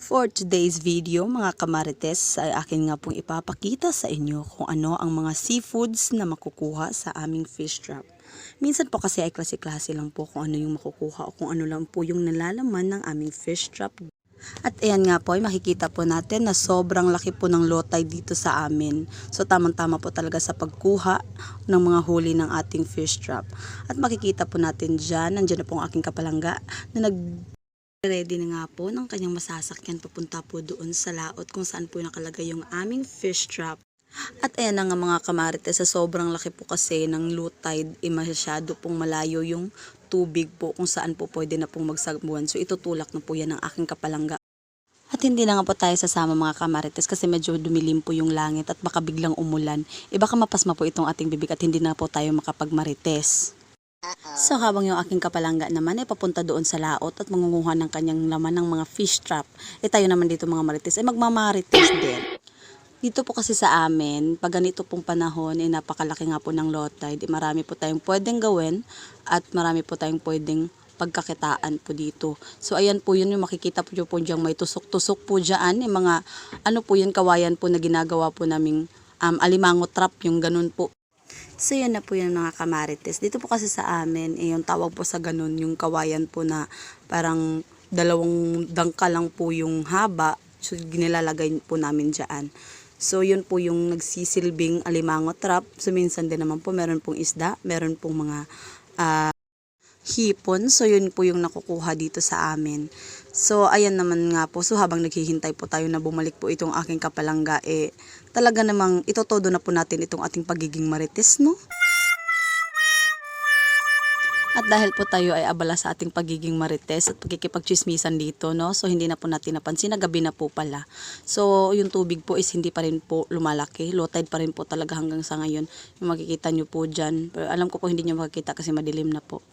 For today's video mga kamarites ay akin nga pong ipapakita sa inyo kung ano ang mga seafoods na makukuha sa aming fish trap. Minsan po kasi ay klase-klase lang po kung ano yung makukuha o kung ano lang po yung nalalaman ng aming fish trap. At ayan nga po ay makikita po natin na sobrang laki po ng low tide dito sa amin. So tamang-tama po talaga sa pagkuha ng mga huli ng ating fish trap. At makikita po natin dyan, nandiyan na po ang aking kapalangga na ready na nga po ng kanyang masasakyan papunta po doon sa laot kung saan po nakalagay yung aming fish trap. At ayan na nga mga kamarites, sa sobrang laki po kasi ng low tide, masyado pong malayo yung tubig po kung saan po pwede na pong magsagbuhan. So itutulak na po yan ng aking kapalangga. At hindi na nga po tayo sasama mga kamarites kasi medyo dumilim po yung langit at baka biglang umulan. Baka mapasma po itong ating bibig at hindi na po tayo makapagmarites. So habang yung aking kapalangga naman ay papunta doon sa laot at mangunguha ng kanyang laman ng mga fish trap, tayo naman dito mga marites ay magmamarites din. Dito po kasi sa amin, pag ganito pong panahon, napakalaki nga po ng low tide, marami po tayong pwedeng gawin at marami po tayong pwedeng pagkakitaan po dito. So ayan po yun yung makikita po dyan, may tusok-tusok po dyan, yung mga ano po yun, kawayan po na ginagawa po naming alimango trap, yung ganun po. So yan na po yung mga kamarites. Dito po kasi sa amin, yung tawag po sa ganun, yung kawayan po na parang dalawang dangka lang po yung haba. So ginilalagay po namin dyan. So yun po yung nagsisilbing alimango trap. So minsan din naman po meron pong isda, meron pong mga hipon. So yun po yung nakukuha dito sa amin. So ayan naman nga po. So habang naghihintay po tayo na bumalik po itong aking kapalangga, talaga namang itotodo na po natin itong ating pagiging marites, no? At dahil po tayo ay abala sa ating pagiging marites at pagkikipagchismisan dito, no? So hindi na po natin napansin na gabi na po pala. So yung tubig po is hindi pa rin po lumalaki. Low tide pa rin po talaga hanggang sa ngayon. Yung makikita nyo po dyan. Pero alam ko po hindi nyo makikita kasi madilim na po.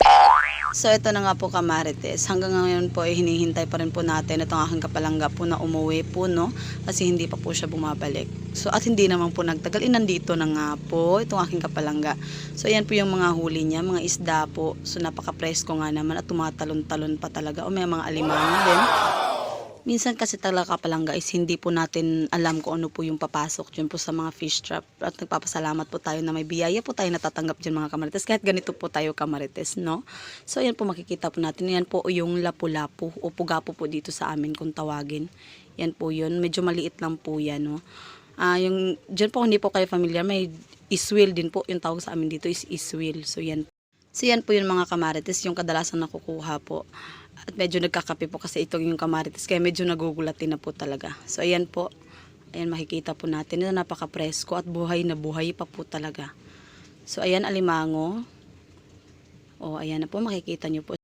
So ito na nga po kamarites, hanggang ngayon po hinihintay pa rin po natin itong aking kapalangga po na umuwi po, no, kasi hindi pa po siya bumabalik. So at hindi naman po nagtagal, nandito na nga po itong aking kapalangga. So ayan po yung mga huli niya, mga isda po. So napaka-presko nga naman at tumatalon-talon pa talaga, o may mga alimango din. Minsan kasi talaga kapalangga is hindi po natin alam kung ano po yung papasok dyan po sa mga fish trap. At nagpapasalamat po tayo na may biyaya po tayo natatanggap dyan mga kamarites. Kahit ganito po tayo kamarites, no? So yan po makikita po natin. Yan po yung lapu-lapu o pugapo po dito sa amin kung tawagin. Yan po yun. Medyo maliit lang po yan, no? Yung, dyan po hindi po kayo familiar, may iswil din po. Yung tawag sa amin dito is iswil. So yan. So yan po yung mga kamarites, yung kadalasan nakukuha po. At medyo nagkakape po kasi ito yung kamarites, kaya medyo nagugulatin na po talaga. So ayan po, ayan makikita po natin na napaka-presko at buhay na buhay pa po talaga. So ayan alimango. O ayan na po, makikita nyo po.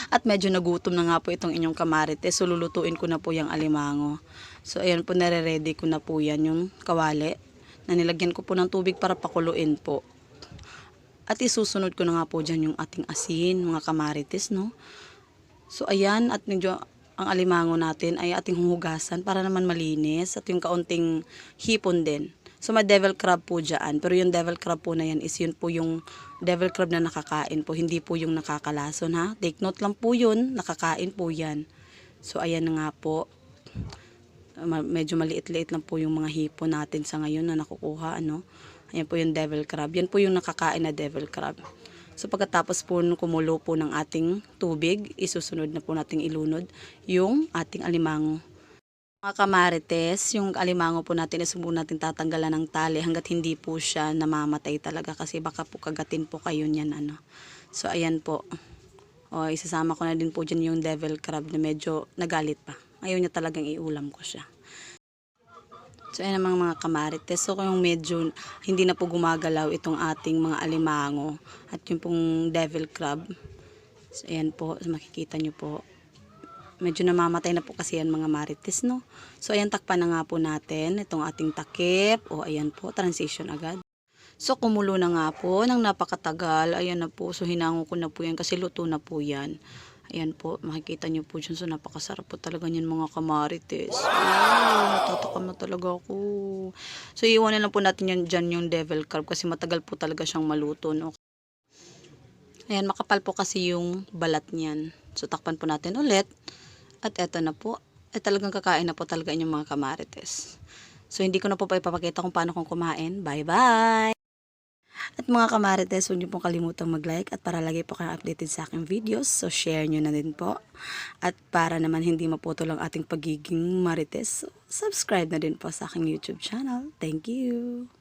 At medyo nagutom na nga po itong inyong kamarites, so lulutuin ko na po yung alimango. So ayan po, nare-ready ko na po yan yung kawali na nilagyan ko po ng tubig para pakuluin po. At isusunod ko na nga po dyan yung ating asin, mga kamarites, no? So ayan, at medyo ang alimango natin ay ating huhugasan para naman malinis at yung kaunting hipon din. So may devil crab po dyan, pero yung devil crab po na yan is yun po yung devil crab na nakakain po, hindi po yung nakakalason, ha. Take note lang po yun, nakakain po yan. So ayan na nga po, medyo maliit-liit lang po yung mga hipon natin sa ngayon na nakukuha, ano. Ayan po yung devil crab, yan po yung nakakain na devil crab. So pagkatapos po kumulo po ng ating tubig, isusunod na po nating ilunod yung ating alimango. Mga kamarites, yung alimango po natin subukan natin tatanggalan ng tali hanggat hindi po siya namamatay talaga kasi baka po kagatin po kayo niyan, ano. So ayan po. O isasama ko na din po dyan yung devil crab na medyo nagalit pa. Ayaw niya talagang iulam ko siya. So ayan ang mga kamarites. So kung medyo hindi na po gumagalaw itong ating mga alimango at yung pong devil crab. So ayan po, makikita nyo po. Medyo namamatay na po kasi yan mga marites, no? So ayan, takpan na nga po natin itong ating takip. O ayan po, transition agad. So kumulo na nga po ng napakatagal. Ayan na po, so hinango ko na po yan kasi luto na po yan. Ayan po, makikita nyo po dyan. So, napakasarap po talaga yan mga kamarites. Natatakam na talaga ako. So, iwanan lang po natin yan dyan yung devil crab kasi matagal po talaga siyang maluto, no? Ayan, makapal po kasi yung balat niyan. So, takpan po natin ulit. At eto na po. ay talagang kakain na po talaga inyong mga kamarites. So hindi ko na po pa ipapakita kung paano kong kumain. Bye-bye! At mga kamarites, huwag niyo pong kalimutang mag-like at para lagi po kayong updated sa aking videos. So share niyo na din po. At para naman hindi maputol ang ating pagiging marites, subscribe na din po sa aking YouTube channel. Thank you!